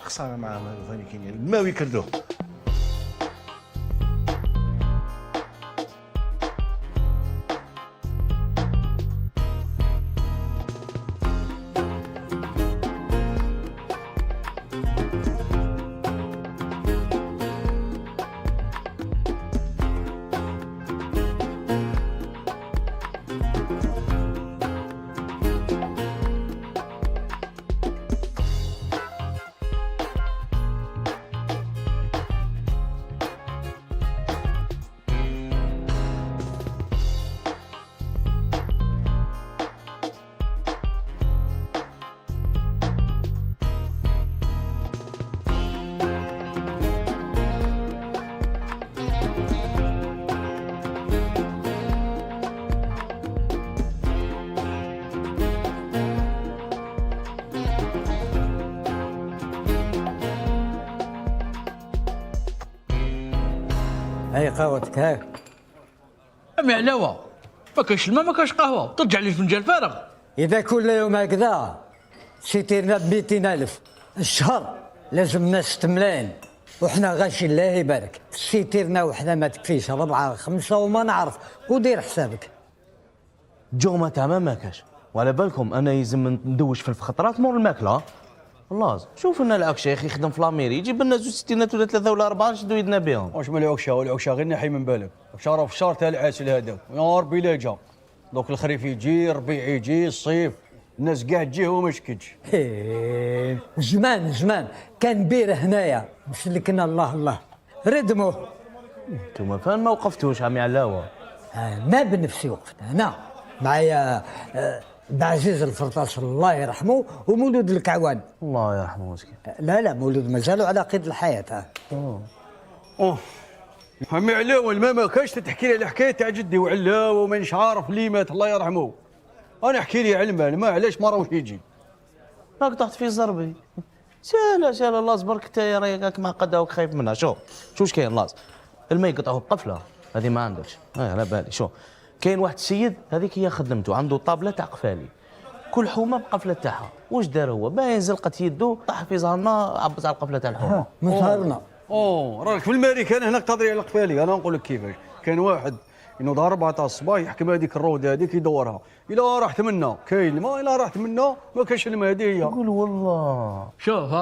خساره مع فاني كاين الماء يكردوه. هاي قهوتك هاي. أمي علاوة ما كاينش الماء ما كاينش قهوة، ترجع لي الفنجان فارغ. إذا كل يوم هكذا شيتيرنا ب200,000 الشهر، لازم الناس تملاين وحنا غاشي الله يبارك. شيتيرنا وحنا ما تكفيش 4 5 وما نعرف، ودير حسابك. جو تمام ما كاش، وعلى بالكم انا يلزم ندوش في الخطرات مور الماكله. والله شوف لنا العكشه يا اخي يخدم في لاميري يجيب لنا 2 ستينات ولا 3 ولا 4 نشدو يدنا بهم. واش من العكشه والعكشه غير نحي من بالك، شهر في شهر تاع العسل هذاك يا ربي لا جا. دوك الخريف يجي، الربيع يجي، الصيف الناس كاع تجي هو ما شكتش. زمان كان بير هنايا مسلكنا الله الله ردموه. انتوما فين ما وقفتوش عمي علاوه؟ ما بنفسي وقفت انا معايا بعزيز الفرطاس الله يرحمه ومولود الكعوان. الله يرحمه مسكين. لا مولود مازالوا على قيد الحياه. اوه عمي علاوه الماء ما كاش تحكي لي الحكايه تاع جدي وعلاوه ومانيش عارف ليه مات الله يرحمه. انا احكي لي على الماء علاش ما راهوش يجي. راك طحت في زربي. سهله الله صبرك انت يا راك معقده وخايف منها. شو واش كاين لاز الماء يقطعوه بقفله هذه ما عندكش. على بالي. شو كاين واحد السيد هذيك هي خدمته، عنده طابله تاع قفالي كل حومه بقفله تاعها. واش دار هو؟ باين زلقت يدو طاح في زهرنا عبس على القفله تاع الحومه. من صهرنا. راك في الماريكان هناك تهضري على القفالي. انا نقول لك كيفاش كان واحد ينوض 4 تاع الصباح يحكم هذيك الروده هذيك يدورها، الا رحت منا كاين الماء، الا رحت منا ما كاينش الماء. هذه هي. قول والله. شوف